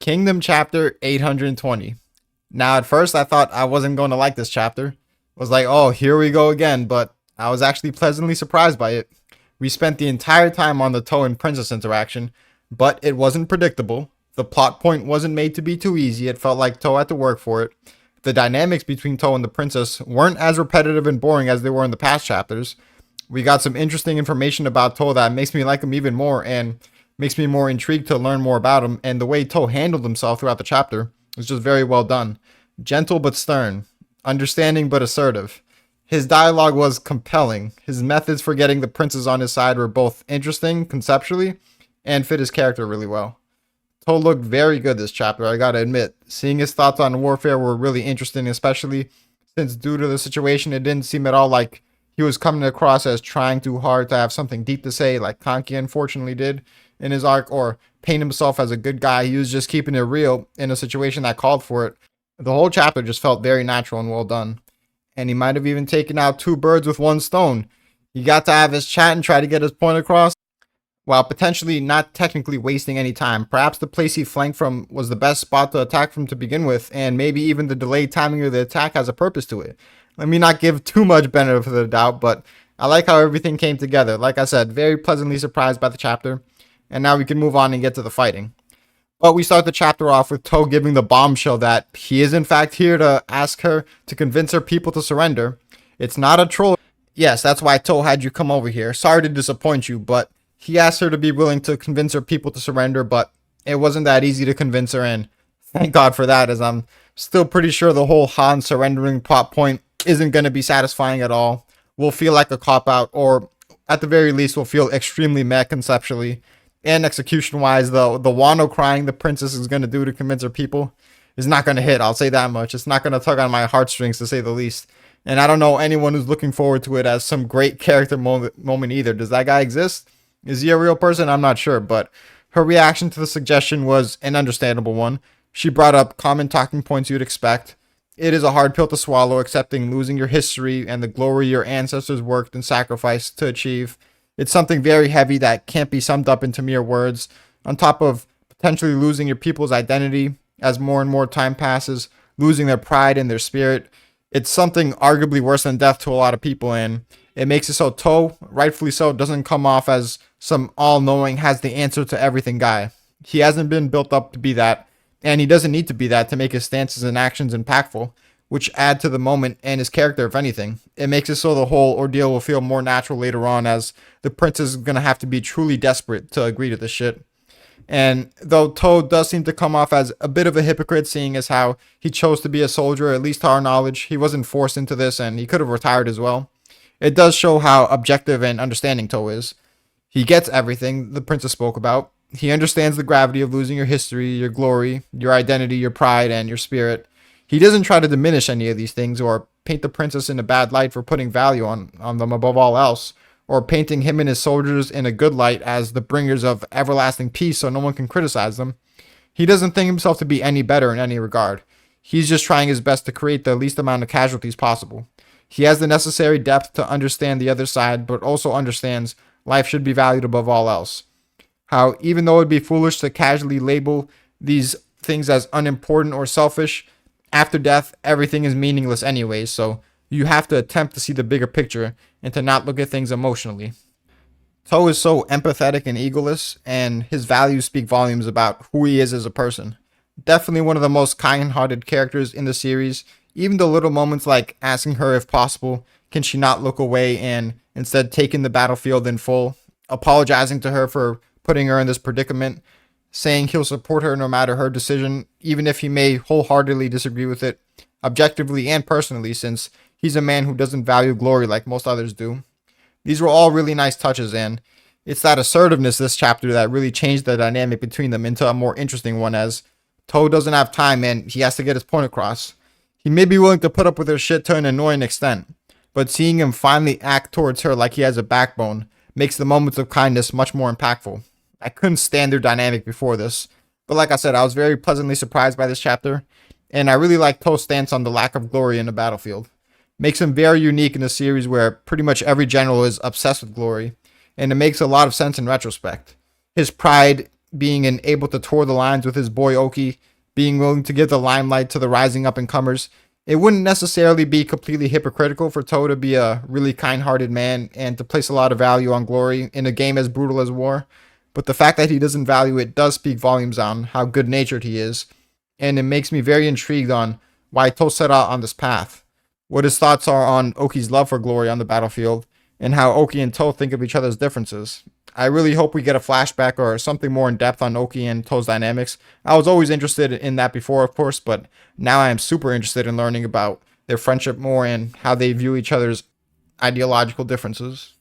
Kingdom chapter 820. Now, at first, I thought I wasn't going to like this chapter. Was like, oh, here we go again, but I was actually pleasantly surprised by it. We spent the entire time on the Toh and Princess interaction, but it wasn't predictable. The plot point wasn't made to be too easy. It felt like Toh had to work for it. The dynamics between Toh and the princess weren't as repetitive and boring as they were in the past chapters. We got some interesting information about Toh that makes me like him even more and makes me more intrigued to learn more about him. And the way Toh handled himself throughout the chapter was just very well done. Gentle but stern, understanding but assertive. His dialogue was compelling. His methods for getting the princess on his side were both interesting conceptually and fit his character really well. Toh looked very good this chapter, I gotta admit. Seeing his thoughts on warfare were really interesting, especially since due to the situation, it didn't seem at all like he was coming across as trying too hard to have something deep to say, like Kanki unfortunately did in his arc, or paint himself as a good guy. He was just keeping it real in a situation that called for it. The whole chapter just felt very natural and well done. And he might have even taken out two birds with one stone. He got to have his chat and try to get his point across, while potentially not technically wasting any time. Perhaps the place he flanked from was the best spot to attack from to begin with, and maybe even the delayed timing of the attack has a purpose to it. Let me not give too much benefit of the doubt, but I like how everything came together. Like I said, very pleasantly surprised by the chapter, and now we can move on and get to the fighting. But we start the chapter off with Toh giving the bombshell that he is in fact here to ask her to convince her people to surrender. It's not a troll. Yes, that's why Toh had you come over here. Sorry to disappoint you, but he asked her to be willing to convince her people to surrender, but it wasn't that easy to convince her, and thank God for that, as I'm still pretty sure the whole Han surrendering plot point isn't going to be satisfying at all. Will feel like a cop-out, or at the very least will feel extremely meh conceptually. And execution-wise, though, the Wano crying the princess is going to do to convince her people is not going to hit, I'll say that much. It's not going to tug on my heartstrings, to say the least. And I don't know anyone who's looking forward to it as some great character moment either. Does that guy exist? Is he a real person? I'm not sure, but her reaction to the suggestion was an understandable one. She brought up common talking points you'd expect. It is a hard pill to swallow, accepting losing your history and the glory your ancestors worked and sacrificed to achieve. It's something very heavy that can't be summed up into mere words, on top of potentially losing your people's identity as more and more time passes, losing their pride and their spirit. It's something arguably worse than death to a lot of people, and it makes it so Toh, rightfully so, doesn't come off as some all-knowing, has the answer to everything guy. He hasn't been built up to be that, and he doesn't need to be that to make his stances and actions impactful, which add to the moment and his character, if anything. It makes it so the whole ordeal will feel more natural later on, as the princess is going to have to be truly desperate to agree to this shit. And though Toh does seem to come off as a bit of a hypocrite, seeing as how he chose to be a soldier, at least to our knowledge, he wasn't forced into this and he could have retired as well. It does show how objective and understanding Toh is. He gets everything the princess spoke about. He understands the gravity of losing your history, your glory, your identity, your pride, and your spirit. He doesn't try to diminish any of these things or paint the princess in a bad light for putting value on them above all else, or painting him and his soldiers in a good light as the bringers of everlasting peace so no one can criticize them. He doesn't think himself to be any better in any regard. He's just trying his best to create the least amount of casualties possible. He has the necessary depth to understand the other side, but also understands life should be valued above all else. How even though it would be foolish to casually label these things as unimportant or selfish, after death, everything is meaningless anyways, so you have to attempt to see the bigger picture and to not look at things emotionally. Toh is so empathetic and egoless, and his values speak volumes about who he is as a person. Definitely one of the most kind-hearted characters in the series. Even the little moments like asking her if possible, can she not look away and instead taking the battlefield in full, apologizing to her for putting her in this predicament, saying he'll support her no matter her decision, even if he may wholeheartedly disagree with it, objectively and personally, since he's a man who doesn't value glory like most others do. These were all really nice touches, and it's that assertiveness this chapter that really changed the dynamic between them into a more interesting one, as Toh doesn't have time and he has to get his point across. He may be willing to put up with her shit to an annoying extent, but seeing him finally act towards her like he has a backbone makes the moments of kindness much more impactful. I couldn't stand their dynamic before this, but like I said, I was very pleasantly surprised by this chapter, and I really like Toh's stance on the lack of glory in the battlefield. Makes him very unique in a series where pretty much every general is obsessed with glory, and it makes a lot of sense in retrospect. His pride being able to tour the lines with his boy Oki, being willing to give the limelight to the rising up and comers. It wouldn't necessarily be completely hypocritical for Toe to be a really kind-hearted man and to place a lot of value on glory in a game as brutal as war. But the fact that he doesn't value it does speak volumes on how good-natured he is, and it makes me very intrigued on why Toe set out on this path, what his thoughts are on Oki's love for glory on the battlefield, and how Oki and Toe think of each other's differences. I really hope we get a flashback or something more in depth on Oki and Toe's dynamics. I was always interested in that before, of course, but now I am super interested in learning about their friendship more and how they view each other's ideological differences.